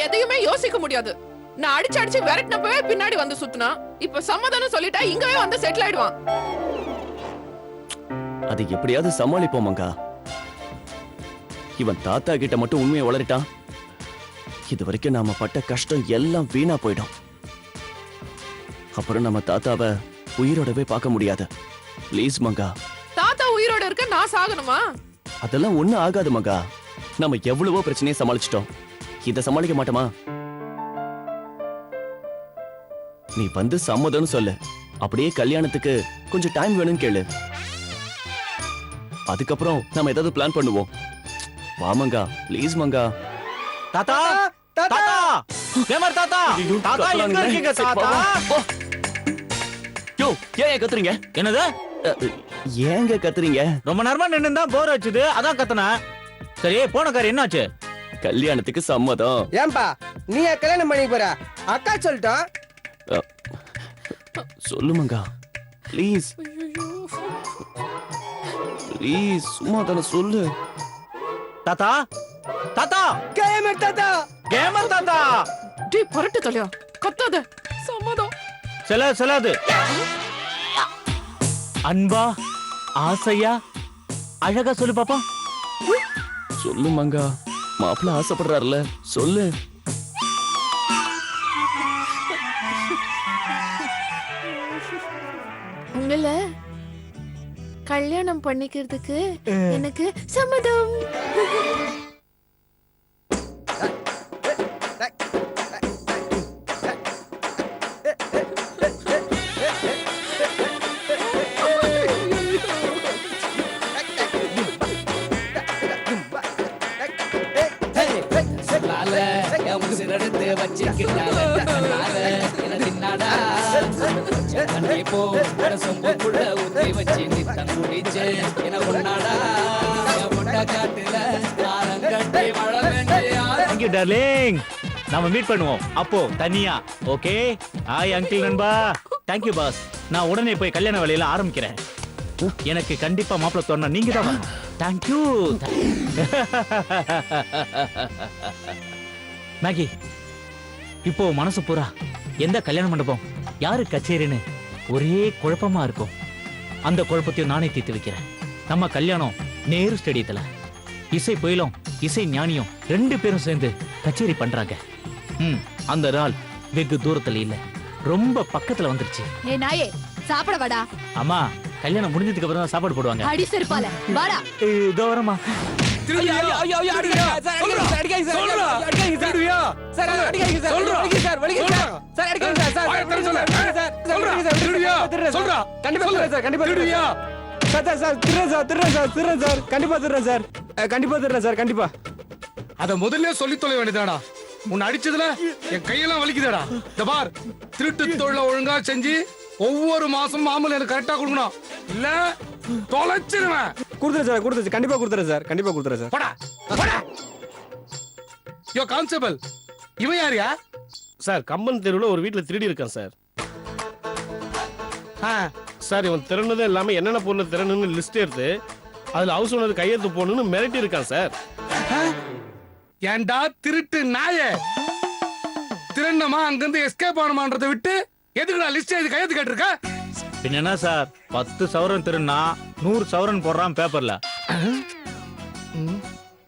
எதையுமே யோசிக்க முடியாது. நான் அடிச்சு அடிச்சு விரட்டினப்பவே பின்னாடி வந்து சுத்துனா, இப்ப சமாதானம் சொல்லிட்டா இங்கவே வந்து செட்டில் ஆயிடுவான். அது எப்படியாவது சமாளிப்போம் மங்கா. இவன் தாத்தா கிட்ட மட்டும் உண்மையை வளரிட்டான், இது வரைக்கும் நாம பட்ட கஷ்டம் எல்லாம் வீணா போயிடும். அப்புறம் நம்ம தாத்தாவை உயிரோடவே பார்க்க முடியாது. ப்ளீஸ் மங்கா. தாத்தா உயிரோட இருக்க நான் சாகணுமா? அதெல்லாம் ஒண்ணும் ஆகாது மங்கா. நம்ம எவ்வளவோ பிரச்சனையை சமாளிச்சிட்டோம், இத சமாளிக்க மாட்டோமா? நீ வந்து சம்மதம்னு சொல்லு, அப்படியே கல்யாணத்துக்கு கொஞ்சம் டைம் வேணும்னு கேளு. அதுக்கப்புறம் நம்ம ஏதாவது பிளான் பண்ணுவோம். வா மங்கா, ப்ளீஸ் மங்கா. தாத்தா தாத்தா கேமர் தாத்தா தாத்தா எங்க இருக்கீங்க தாத்தா? யோ, ஏன் கத்துறீங்க? என்னது? ஏங்க கத்துறீங்க? ரொம்ப நேரமா நின்னு தான் போர் அடிச்சுது, அதான் கத்துனா. சரி போன கார் என்னாச்சு? கல்யாணத்துக்கு சம்மதம். ஏன்பா நீ கல்யாணம் பண்ணி போற? அக்கா சொல்லிட்டோம். சொல்லு மங்கா, ப்ளீஸ் ப்ளீஸ், சும்மா தானே சொல்லு. தாத்தா தாத்தா கேமர் தாத்தா, கேமர் தாத்தா. டேய் பரட்டு தலையா, கத்தாத. சம்மதம். செல்லாது. அன்பா ஆசையா அழகா சொல்லு பாப்பா. சொல்லு மங்கா, மாப்பிள்ள ஆசைப்படுறாருல, சொல்லு. உங்கள கல்யாணம் பண்ணிக்கிறதுக்கு எனக்கு சம்மதம். டார்லிங், நாம மீட் பண்ணுவோம் அப்போ தனியா. ஓகே? ஹாய் அங்கிள் நண்பா. Thank you boss. நான் உடனே போய் கல்யாண வேலையில ஆரம்பிக்கிறேன். எனக்கு கண்டிப்பா மாப்பிள்ளை தோணா நீங்க தான் வரணும். Thank you. மேகி, இப்போ மனசு பூரா எந்த கல்யாண மண்டபம், யாரு கச்சேரின்னு ஒரே குழப்பமா இருக்கும். அந்த குழப்பத்தையும் நானே தீர்த்து வைக்கிறேன். நம்ம கல்யாணம் நேரு ஸ்டேடியத்துல. இசை புயலும் இசை ஞானியும் 2 பேரும் சேர்ந்து கச்சேரி பண்றாங்க. அந்த நாள் வெகு தூரத்துல இல்ல, ரொம்ப பக்கத்துல வந்துருச்சு. ஏ நாயே, சாப்பிட வாடா. அம்மா, கல்யாணம் முடிஞ்சதுக்கு அப்புறம் தான் சாப்பாடு போடுவாங்க. அடி செருப்பால வாடா. இதோ வரமா. அத முதல்ல சொல்லி தொலை வேண்டியதாடா. உன்னை அடிச்சதுல என் கையெல்லாம் வலிக்குதாடா. இந்த பார், திருட்டு தொழில ஒழுங்கா செஞ்சு ஒவ்வொரு மாசம் மாமூல் எனக்கு கரெக்டா கொடுக்கணும், இல்ல தொலைச்சிருவேன். கொடுத்துறேன் சார், கொடுத்துறேன், கண்டிப்பா கொடுத்துறேன் சார், கண்டிப்பா கொடுத்துறேன் சார். போடா போடா. யோ கான்ஸ்டபிள், இவன் யாரியா? சார், கம்பன் தெருவுல ஒரு வீட்டுல திருடி இருக்கான் சார். சார், இவன் திறனதே இல்லாம என்னென்ன பொருள் திறனுன்னு லிஸ்ட் எடுத்து அதுல ஹவுஸ் ஓனர் கையெழுத்து போடணும்னு மிரட்டி இருக்கான் சார். ஏண்டா திருட்டு நாயே, திருநமா அங்கிருந்து எஸ்கேப் ஆனமான்றதை விட்டு எதுக்கு நான் லிஸ்ட் எழுதி கையெழுத்து கேட்டிருக்க? என்ன சார், 10 சவரன் திருநா 100 சவரன் போடுறான் பேப்பர்ல.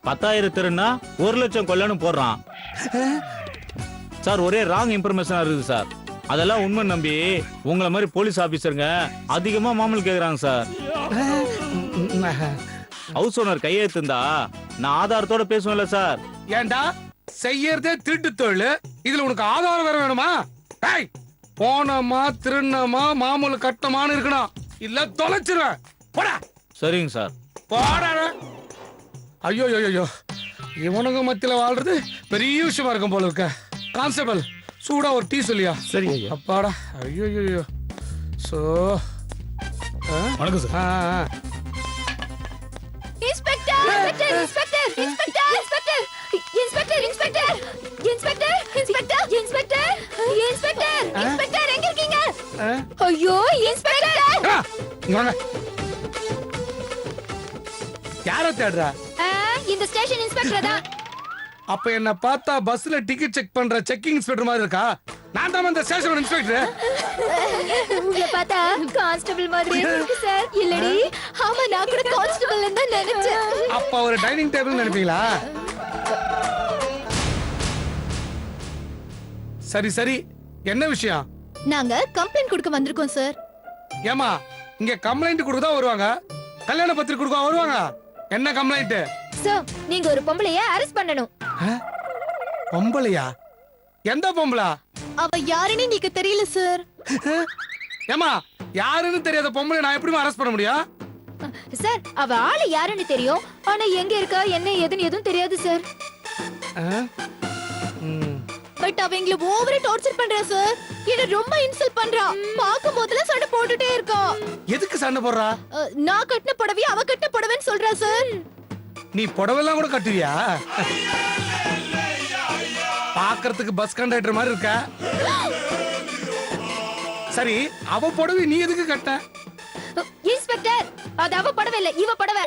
10,000 திருநா 1 லட்சம் கொல்லன்னு போடுறான் சார். ஒரே ராங் இன்ஃபர்மேஷனா இருக்குது சார். அதெல்லாம் உண்மை நம்பி உங்களை மாதிரி போலீஸ் ஆபீசருங்க அதிகமா மாமூல் கேக்குறாங்க சார். ஹவுஸ் ஓனர் கையெழுத்துந்தா நான் ஆதாரத்தோட பேசுவேன்ல சார். ஏண்டா செய்யறதே திருட்டு தொழில், இதுல உனக்கு ஆதாரம் வேற வேணுமா? போனமா திருநமா மாமூல் கட்டமானு இருக்கணும், இல்ல தொலைச்சிருவேன். போடா. சரிங்க சார். போடா. ஐயோ ஐயோ, இவனுங்க மத்தியில வாழ்றது பெரிய விஷயமா இருக்கும் போல இருக்க. கான்ஸ்டபிள், சூடா ஒரு டீ சொல்லியா? சரி. அப்பாடா. ஐயோ ஐயோ. சோ வணக்கம் sir. Inspector, inspector, inspector, inspector, inspector, inspector, inspector, inspector, inspector, inspector, inspector எங்க இருக்கீங்க? ஐயோ இன்ஸ்பெக்டர், யார தேடுறா? இந்த ஸ்டேஷன் இன்ஸ்பெக்டர் தான். அப்ப என்ன பார்த்தா பஸ்ல டிக்கெட் செக் பண்ற செக்கிங் இன்ஸ்பெக்டர் மாதிரி இருக்கா? நான் தான் இந்த ஸ்டேஷன் இன்ஸ்பெக்டர். உங்களை பார்த்தா கான்ஸ்டபிள் மாதிரி இருக்கு சார். இல்லடி, ஆமா நான் கூட கான்ஸ்டபிள் தான் நினைச்சேன். அப்ப ஒரு டைனிங் டேபிள் நினைப்பீங்களா? சரி சரி, என்ன விஷயம்? நாங்க கம்ப்ளைண்ட் கொடுக்க வந்திருக்கோம் சார். ஏமா, இங்க கம்ப்ளைண்ட் கொடுக்க தான் வருவாங்க, கல்யாண பத்திரிக்கை கொடுக்க வருவாங்க. என்ன கம்ப்ளைண்ட்? சார், நீங்க ஒரு பொம்பளைய அரெஸ்ட் பண்ணணும். பொம்பளையா? எந்த பொம்பளை? அவ யாருன்னு நீங்க தெரியல சார். ஏமா, யாருன்னு தெரியாத பொம்பளை நான் எப்படி அரெஸ்ட் பண்ண முடியும்? சார், அவ ஆளு யாருன்னு தெரியும், ஆனா எங்க இருக்கா என்ன ஏதுன்னு எதுவும் தெரியாது சார். பட் அவ எங்களை ஓவரா டார்ச்சர் பண்றா சார். என்ன ரொம்ப இன்சல்ட் பண்றா. பாக்கும் போதுல சண்டை போட்டுட்டே இருக்கா. எதுக்கு சண்டை போடுறா? நான் கட்டின புடவைய அவ கட்டின புடவைன்னு சொல்றா சார். நீ புடவெல்லாம் கூட கட்டுவியா? பாக்குறதுக்கு பஸ் கண்டக்டர் மாதிரி இருக்க. சரி, அவ புடவை நீ எதுக்கு கட்ட? இன்ஸ்பெக்டர், அது அவ புடவை இல்ல, இவ புடவை.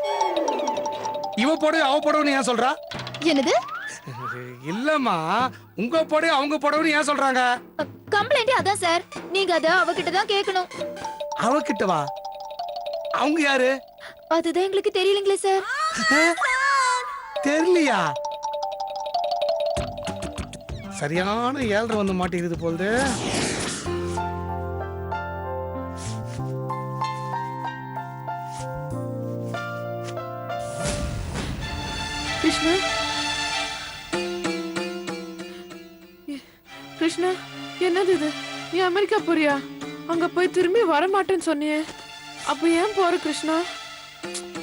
இவ புடவை அவ புடவைன்னு ஏன் சொல்றா? என்னது? இல்லம்மா, உங்க புடவை அவங்க புடவைன்னு ஏன் சொல்றாங்க? கம்ப்ளைண்ட் அதான் சார். நீங்க அத அவகிட்ட தான் கேட்கணும். அவகிட்ட வா. அவங்க யாரு? அதுதான் எங்களுக்கு தெரியலங்களே சார். தெரியலையா? சரியான ஏழ்ரை வந்து மாட்டேங்குது போகுது. கிருஷ்ணா, கிருஷ்ணா, என்னது இது? நீ அமெரிக்கா போறியா? அங்க போய் திரும்பி வர மாட்டேன்னு சொன்னியே, அப்ப ஏன் போற கிருஷ்ணா?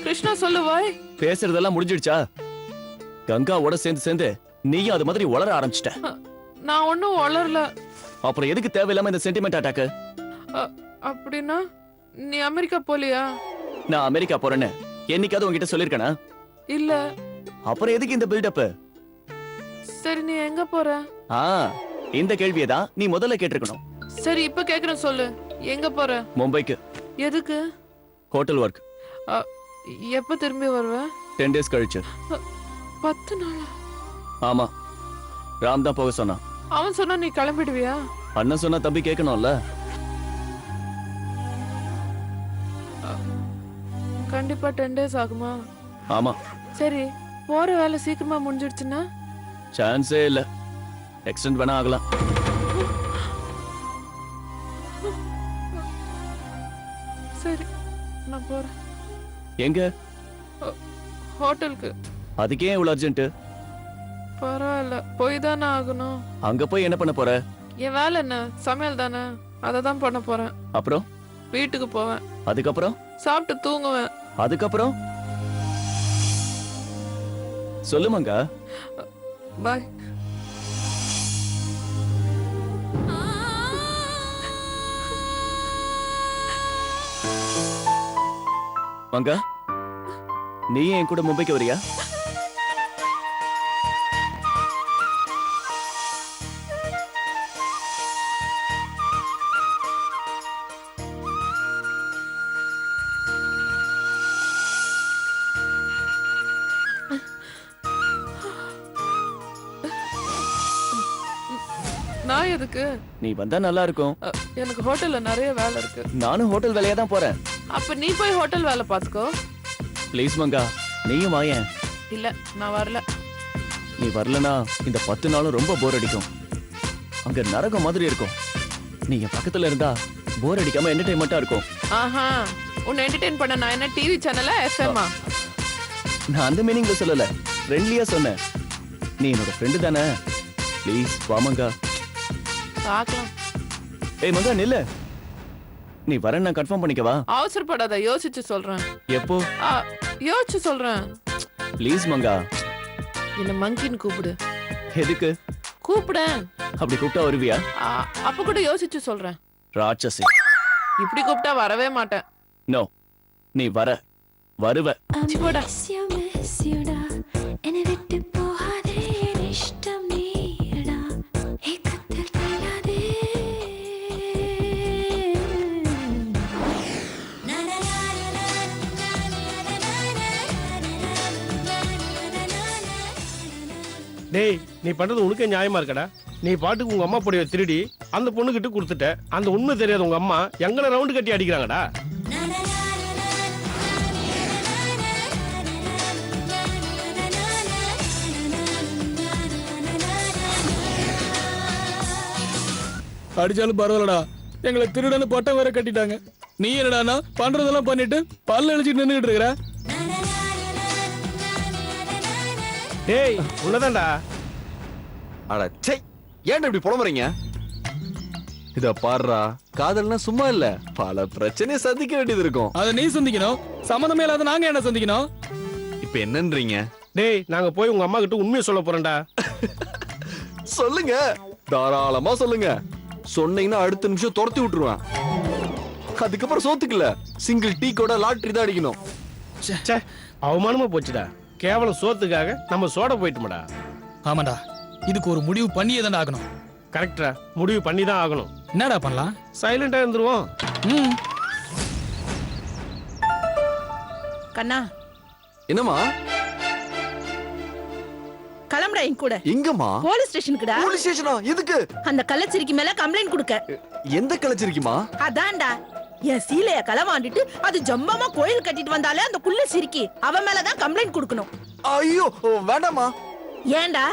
கிருஷ்ணா சொல்லு வாய். பேசுறதெல்லாம் முடிஞ்சிடுச்சா? கங்காவோட சேர்ந்து சேர்ந்து நீயும் அது மாதிரி வளர ஆரம்பிச்சிட்ட. நான் ஒன்னும் வளரல. அப்புறம் எதுக்கு தேவையில்லாம இந்த சென்டிமெண்ட் அட்டாக்? அப்படின்னா நீ அமெரிக்கா போலியா? நான் அமெரிக்கா போறேன்னு என்னைக்காவது உங்ககிட்ட சொல்லிருக்கேனா? இல்ல. அப்புறம் எதுக்கு இந்த பில்டப்? சரி, நீ எங்க போற? இந்த கேள்வியை தான் நீ முதல்ல கேட்டிருக்கணும். சரி, இப்ப கேக்குறேன், சொல்லு. எங்க போற? மும்பைக்கு. எதுக்கு? Hotel work. எப்ப திரும்பி வருவ? 10 days கழிச்சு. 10 நாளா? ஆமா, ராம் தான் போக சொன்னான். அவன் சொன்னா நீ கிளம்பிடுவியா? அண்ணன் சொன்னா தம்பி கேட்கணும்ல. கண்டிப்பா 10 days ஆகுமா? ஆமா. சரி, போற வேலை சீக்கிரமா முடிஞ்சிடுச்சுன்னா? சான்ஸே இல்ல, எக்ஸ்டெண்ட் வேணா ஆகலாம். சரி, நான் போறேன். எங்க? ஹோட்டலுக்கு. அதுக்கே இவ்வளவு அர்ஜென்ட்? பரவாயில்ல, போய் தானே ஆகணும். அங்க போய் என்ன பண்ண போற? என் வேலை என்ன? சமையல் தானே, அதை தான் பண்ண போறேன். அப்புறம்? வீட்டுக்கு போவேன். அதுக்கப்புறம்? சாப்பிட்டு தூங்குவேன். அதுக்கப்புறம்? சொல்லுமாங்க. பாய். மங்கா, நீ என் கூட மும்பைக்கு வரியா? நான் எதுக்கு? நீ வந்தா நல்லா இருக்கும். எனக்கு ஹோட்டல்ல நிறைய வேலை இருக்கு. நானும் ஹோட்டல் வேலையா தான் போறேன். அப்ப நீ போய் ஹோட்டல் வேலை பாத்துக்கோ. ப்ளீஸ் மங்கா, நீயும் வாயேன். இல்ல, நான் வரல. நீ வரலனா இந்த 10 நாளும் ரொம்ப போர் அடிக்கும். அங்க நரகம் மாதிரி இருக்கும். நீ என் பக்கத்துல இருந்தா போர் அடிக்காம என்டர்டைன்மெண்டா இருக்கும். ஆஹா, உன்னை என்டர்டெயின் பண்ண நான் என்ன டிவி சேனலா எஃப்எம்மா? நான் அந்த மீனிங்ல சொல்லல, ஃப்ரெண்ட்லியா சொன்னேன். நீ என்னோட ஃப்ரெண்டு தானே? ப்ளீஸ் வா மங்கா. பார்க்கலாம். ஏய் மங்கா, நில்லு. நீ வரேன் நான் கன்ஃபார்ம் பண்ணிக்கவா? அவசரப்படாத, யோசிச்சு சொல்றேன். எப்போ? யோசிச்சு சொல்றேன். ப்ளீஸ் மங்கா. என்ன மங்கின்னு கூப்பிடு. எதுக்கு? கூப்பிடேன். அப்படி கூப்பிட்டா வருவியா? அப்ப கூட யோசிச்சு சொல்றேன். ராட்சசி. இப்படி கூப்பிட்டா வரவே மாட்டேன். நோ, நீ வருவ. போடா. டேய் நீ பண்றது உனக்கே நியாயமா இருக்கடா. நீ பாட்டுக்கு உங்க அம்மா புடவை திருடி அந்த பொண்ணுகிட்ட கொடுத்துட்ட. அந்த உண்மை தெரியாத உங்க அம்மா எங்களை ரவுண்டு கட்டி அடிக்கிறாங்கடா. அடிச்சாலும் பரவாயில்லடா, எங்களை திருடன்னு பட்டம் வேற கட்டிட்டாங்க. நீ என்னடானா பண்றதெல்லாம் பண்ணிட்டு பல்ல அழிச்சிட்டு நின்னுகிட்டு இருக்கிற. டேய் உன்னதான்டா. அட சை, ஏன்டா இப்படி புலம்புறீங்க? இத பாருடா, காதல்னா சும்மா இல்ல, பல பிரச்சனையை சந்திக்க வேண்டியது இருக்கும். அதை நீ சந்திக்கணும், சம்மந்தமே இல்லாத நாங்க என்ன சந்திக்கணும்? இப்ப என்னன்றீங்க? டேய் நாங்க போய் உங்க அம்மா கிட்ட உண்மையை சொல்ல போறோம்டா. சொல்லுங்க, தாராளமா சொல்லுங்க. சொன்னீங்கன்னா அடுத்த நிமிஷம் துரத்தி விட்டுருவேன். அதுக்கப்புறம் சோத்துக்கல, சிங்கிள் டீ கூட லாட்டரி தான் அடிக்கணும். ச்சே, அவமானமா போச்சுடா. கேவலம் சோத்துக்காக நம்ம சோட போயிட்டோம்டா. ஆமாடா, இதுக்கு ஒரு முடிவு பண்ணியே தான் ஆகணும். கரெக்டா, முடிவு பண்ணி தான் ஆகணும். என்னடா பண்ணலாம்? சைலண்டா இருந்துருவோம். கண்ணா என்னம்மா? கிளம்புடா என் கூட. எங்கம்மா? போலீஸ் ஸ்டேஷனுக்குடா. போலீஸ் ஸ்டேஷனா? எதுக்கு? அந்த கள்ளச்சிரிக்கு மேல கம்ப்ளைண்ட் கொடுக்க. எந்த கலைச்சிருக்குமா? அதான்டா, என் சீலைய களவாண்டிட்டு அது ஜம்பமா கோயில் கட்டிட்டு வந்தாலே அந்த குள்ள சிரிக்கி அவ மேலதான் கம்ப்ளைண்ட் கொடுக்கணும். ஐயோ வேண்டாமா. ஏன்டா?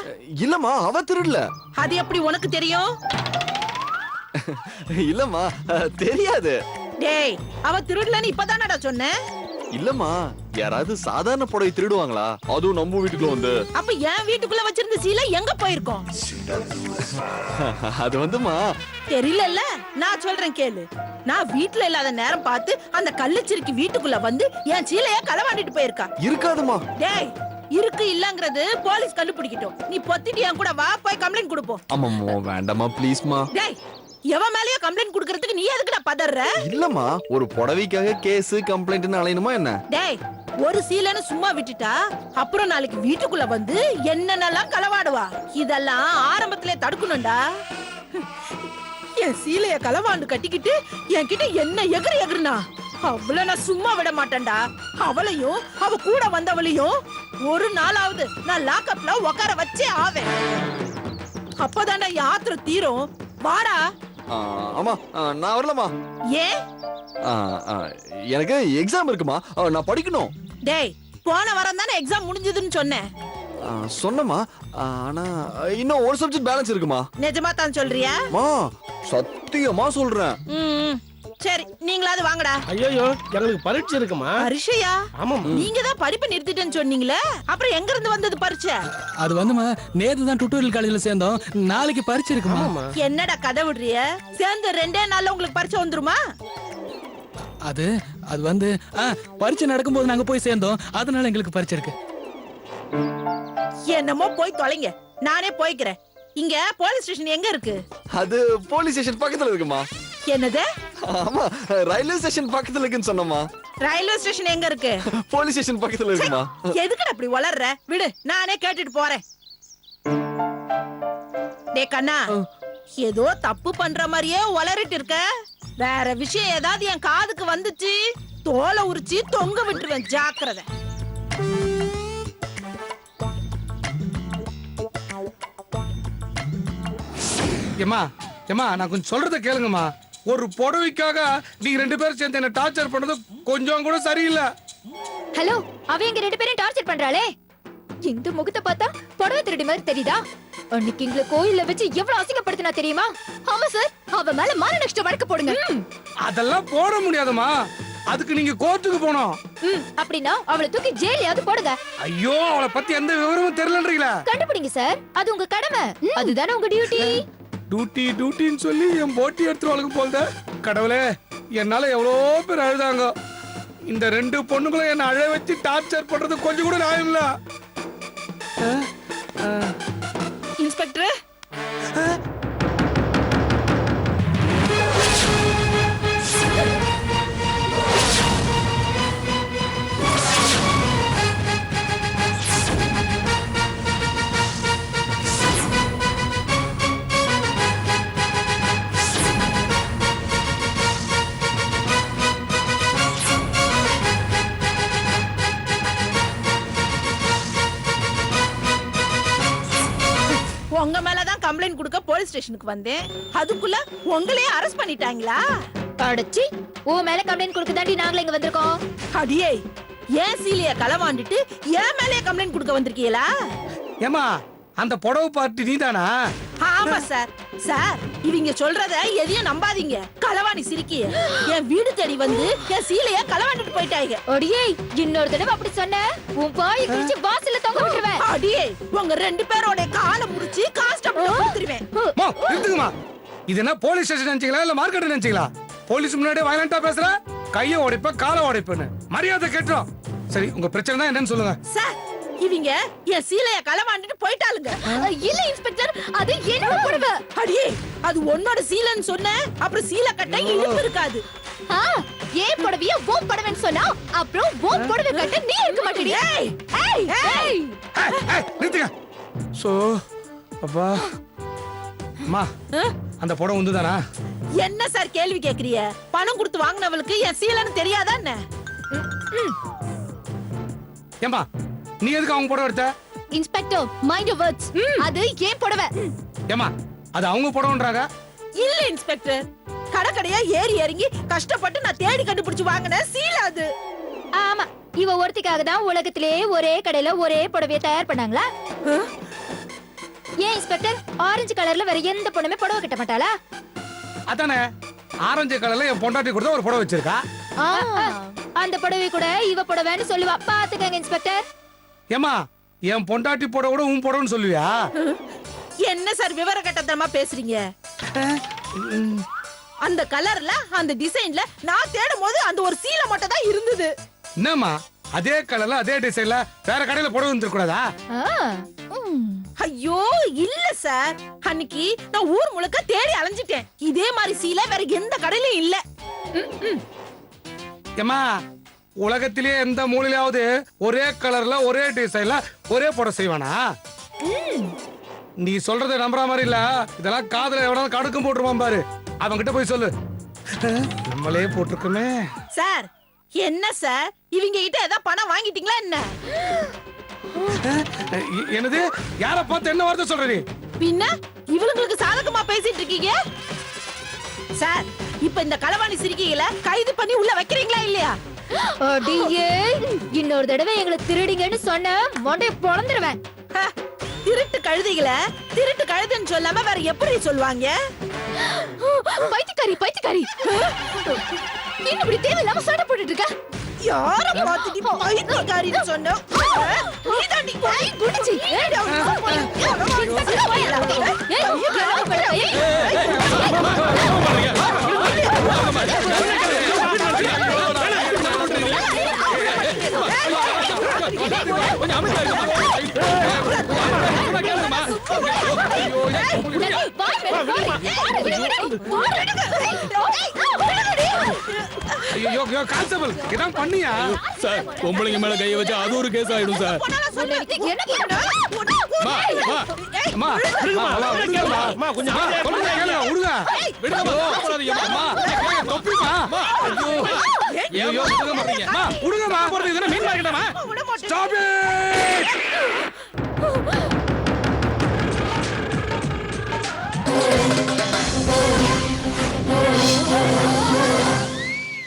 இல்லம்மா, அவ திருடல. அது எப்படி உனக்கு தெரியும்? இல்லம்மா, தெரியாது. டேய், அவ திருடலன்னு இப்பதானடா சொன்னேன். இல்லம்மா, யாராவது சாதாரண புடவை திருடுவாங்களா? அதுவும் நம்ம வீட்டுக்குள்ள வந்து. அப்ப என் வீட்டுக்குள்ள வச்சிருந்த சீலை எங்க போயிருக்கோம்? அது வந்துமா தெரியல. நான் சொல்றேன் கேளு. நான் வீட்டுல இல்லாத நேரம் பார்த்து அந்த கள்ளச்சிரிக்கு வீட்டுக்குள்ள வந்து என் சீலைய களவாண்டிட்டு போயிருக்கா. இருக்காதுமா. டேய், இருக்கு இல்லங்கிறது போலீஸ் கண்டுபிடிக்கட்டும். நீ பொத்திட்டு என் கூட வா, போய் கம்ப்ளைண்ட் கொடுப்போம். ஆமாம்மா, வேண்டாமா ப்ளீஸ்மா. டேய், எவன் மேலயே கம்ப்ளைண்ட் குடுக்கறதுக்கு நீ எதுக்குடா பதற? இல்லம்மா, ஒரு புடவைக்காக கேஸ் கம்ப்ளைண்ட்னு அலையணுமா என்ன? டேய், ஒரு சீலைன்னு சும்மா விட்டுட்டா அப்புறம் நாளைக்கு வீட்டுக்குள்ள வந்து என்னென்னலாம் களவாடுவா. இதெல்லாம் ஆரம்பத்திலே தடுக்கணும்டா. என் சீலைய களவாண்டு கட்டிக்கிட்டு என்கிட்ட என்ன எகிரி எகிரினா அவளை நான் சும்மா விட மாட்டேன்டா. அவளையும் அவ கூட வந்தவளையும் ஒரு நாளாவது நான் லாக்அப்ல உட்கார வச்சே ஆவேன். அப்பதான்டா என் ஆத்திரம் தீரும். வாடா. ஆமா, நான் வரலமா. ஏன்? எனக்கு எக்ஸாம் இருக்குமா, நான் படிக்கணும். டேய், போன வாரம் தானே எக்ஸாம் முடிஞ்சதுன்னு சொன்னேன். சொன்னமா, ஆனா இன்னும் ஒரு சப்ஜெக்ட் பேலன்ஸ் இருக்குமா. நிஜமா தான் சொல்றியா? மா, சத்தியமா சொல்றேன். சரி, நீங்களாவது வாங்கடா. ஐயோ, எங்களுக்கு பரீட்சை இருக்குமா? பரீட்சையா? ஆமாம். நீங்க தான் படிப்பு நிறுத்திட்டேன்னு சொன்னீங்களே, அப்புறம் எங்க இருந்து வந்தது பரீட்சை? அது வந்துமா, நேத்து தான் டுட்டோரியல் காலேஜ்ல சேர்ந்தோம். நாளைக்கு பரீட்சை இருக்குமா. என்னடா கதை விடுறிய? சேர்ந்து 2 நாள்ல உங்களுக்கு பரீட்சை வந்துருமா? அது வந்து பரீட்சை நடக்கும்போது நாங்க போய் சேர்ந்தோம், அதனால எங்களுக்கு பரீட்சை இருக்கு. என்னமோ போய் தொலைங்க, நானே போய்க்கிறேன். இங்க போலீஸ் ஸ்டேஷன் எங்க இருக்கு? அது போலீஸ் ஸ்டேஷன் பக்கத்துல இருக்குமா. என்னது? ஆமா, ரயில்வே ஸ்டேஷன் பக்கத்துல இருக்குன்னு சொன்னமா. ரயில்வே ஸ்டேஷன் எங்க இருக்கு? போலீஸ் ஸ்டேஷன் பக்கத்துல இருக்குமா. எதுக்குடா அப்படி வளர்ற? விடு, நானே கேட்டுட்டு போறேன். டேய் கண்ணா, ஏதோ தப்பு பண்ற மாதிரியே வளரிட்டு இருக்க. வேற விஷயம் ஏதாவது என் காதுக்கு வந்துச்சு, தோலை உரிச்சு தொங்க விட்டுருவேன். ஜாக்கிரதை. ஏமா ஏமா, நான் கொஞ்சம் சொல்றத கேளுங்கம்மா. ஒரு புடவைக்காக நீங்க 2 பேரும் சேர்ந்து என்ன டார்ச்சர் பண்றது கொஞ்சம் கூட சரியில்லை. ஹலோ, அவ எங்க 2 பேரும் டார்ச்சர் பண்றாளே. இந்த முகத்தை பார்த்தா புடவை திருடி மாதிரி தெரியுதா? அன்னைக்கு எங்களை கோயில்ல வச்சு எவ்வளவு அசிங்கப்படுத்தினா தெரியுமா? ஆமா சார், அவ மேல மான நஷ்ட வழக்கு போடுங்க. அதெல்லாம் போட முடியாதுமா, அதுக்கு நீங்க கோர்ட்டுக்கு போனோம். அப்படின்னா அவளை தூக்கி ஜெயிலையாவது போடுங்க. ஐயோ, அவளை பத்தி எந்த விவரமும் தெரியலன்றீங்களா? கண்டுபிடிங்க சார், அது உங்க கடமை. அதுதானே உங்க டியூட்டி. டியூட்டின்னு சொல்லி என் போட்டி எடுத்துருவாளுக்கு போல்த. கடவுளே, என்னால எவ்வளோ பேர் அழுதாங்க. இந்த 2 பொண்ணுங்களும் என்ன அழ வச்சு டார்ச்சர் பண்றது கொஞ்சம் கூட நியாயம் இல்ல. இன்ஸ்பெக்டர், கம்ப்ளைண்ட் கொடுக்க போலீஸ் ஸ்டேஷனுக்கு வந்தேன் அதுக்குள்ள உங்களையே அரெஸ்ட் பண்ணிட்டாங்களா? அடச்சி உன் மேல கம்ப்ளைண்ட் கொடுக்க தாண்டி நாங்களே இங்க வந்திருக்கோம். அடியே ஏன் சீலைய களவாண்டுட்டு என் மேலே கம்ப்ளைண்ட் கொடுக்க வந்திருக்கீங்களா? ஏமா அந்த புடவை பார்ட்டி நீதானா? ஆமா சார். சார் இவங்க சொல்றத எதையும் நம்பாதீங்க. களவாணி சிரிக்கிய என் வீடு தேடி வந்து என் சீலைய களவாண்டுட்டு போயிட்டாங்க. அடியே இன்னொரு தடவை அப்படி சொன்ன உன் பாய் கிழிச்சு வாசல்ல தொங்க விட்டுருவேன். அடியே உங்க ரெண்டு பேரோட காலை முடிச்சு கான்ஸ்டபிள் கொடுத்துருவேன். மா நிறுத்துங்கம்மா. இது என்ன போலீஸ் ஸ்டேஷன் நினைச்சீங்களா இல்ல மார்க்கெட் நினைச்சீங்களா? போலீஸ் முன்னாடி வயலண்டா பேசுற, கையை உடைப்ப காலை உடைப்பேன்னு மரியாதை கேட்டோம். சரி உங்க பிரச்சனை தான் என்னன்னு சொல்லுங்க. சார் இவங்க என் சீலைய களவாண்டுட்டு போயிட்டாளுங்க. இல்ல இன்ஸ்பெக்டர் அது என்னோட புடவை. அடியே அது உன்னோட சீலைன்னு சொன்ன அப்புறம் சீலை கட்ட இழுப்பு இருக்காது. ஏன் புடவைய ஓ புடவைன்னு சொன்னா அப்புறம் ஓ புடவை கட்ட நீ இருக்க மாட்டேடி. ஏய் ஏய் ஏய் நிறுத்துங்க. சோ அப்பா அம்மா அந்த புடவை உந்துதானா? என்ன சார் கேள்வி கேக்குறீங்க? பணம் கொடுத்து வாங்குனவளுக்கு என் சீலைன்னு தெரியாதா என்ன? ஏம்பா நீ எதுக்கு அவங்க புடவை எடுத்த? Inspector mind your words. அது ஏன் புடவை? ஏமா அது அவங்க புடவைன்றாங்க. இல்ல இன்ஸ்பெக்டர் கடக்கடையா ஏறி இறங்கி கஷ்டப்பட்டு நான் தேடி கண்டுபிடிச்சு வாங்கின சீலை அது. ஆமா இவ ஒருத்திக்காக தான் உலகத்திலே ஒரே கடையில ஒரே புடவைய தயார் பண்ணாங்களா? ஏன் இன்ஸ்பெக்டர் ஆரஞ்சு கலர்ல வேற எந்த பொண்ணுமே புடவை கட்ட மாட்டாளா? அதானே ஆரஞ்சு கலர்ல என் பொண்டாட்டி கொடுத்த ஒரு புடவை வச்சிருக்கா. அந்த புடவை கூட இவ புடவைன்னு சொல்லுவா. பாத்துக்கங்க இன்ஸ்பெக்டர். ஏமா என் பொண்டாட்டி புடவை கூட உன் புடவைன்னு சொல்லுவியா? என்ன சார் விவர கட்டத்தனமா பேசுறீங்க? அந்த கலர்ல அந்த டிசைன்ல நான் தேடும் போது அந்த ஒரு சீலை மட்டும் தான் இருந்தது. என்னம்மா அதே கலர்ல அதே டிசைன்ல வேற கடையில புடவை வந்துட கூடாதா? ஐயோ இல்ல சார் அன்னைக்கு நான் ஊர் முழுக்க தேடி அலைஞ்சிட்டேன். இதே மாதிரி சீலை வேற எந்த கடையிலயும் இல்ல. ஏமா உலகத்திலே எந்த மூலையிலாவது ஒரே கலர்ல ஒரே டிசைன்ல ஒரே புடவை செய்வானா? நீ சொல்றதை நம்புற மாதிரி இல்ல. இதெல்லாம் காதுல எவனாலும் கடுக்கும் போட்டுருவான் பாரு. அவன்கிட்ட போய் சொல்லு. நம்மளே போட்டிருக்குமே. சார் என்ன சார் இவங்க கிட்ட ஏதாவது பணம் வாங்கிட்டீங்களா என்ன? என்னது யார பார்த்து என்ன வார்த்தை சொல்ற நீ? பின்ன இவங்களுக்கு சாதகமா பேசிட்டு இருக்கீங்க. சார் இப்ப இந்த களவாணி சிரிக்கீங்கள கைது பண்ணி உள்ள வைக்கிறீங்களா இல்லையா? அடியே இன்னொரு தடவை எங்களை திருடிங்கன்னு சொன்ன மொண்டைய பொளந்துருவேன். திருட்டு கழுதைகளை திருட்டு கழுதைன்னு சொல்லாம வேற எப்படி சொல்லுவாங்க? பைத்தியக்காரி பைத்தியக்காரி இன்னும் இப்படி தேவையில்லாம சண்டை போட்டுட்டு இருக்க. யார பார்த்துட்டு பைத்தியக்காரின்னு சொன்ன? நீதாண்டி குடிச்சி ஐயோ கான்ஸ்டபிள் இதான் பண்ணியா? சார் பொம்பளைங்க மேல கைய வச்சா அது ஒரு கேஸ் ஆயிடும் சார். அம்மா அம்மா கொஞ்சம்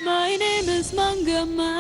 My name is Mangama.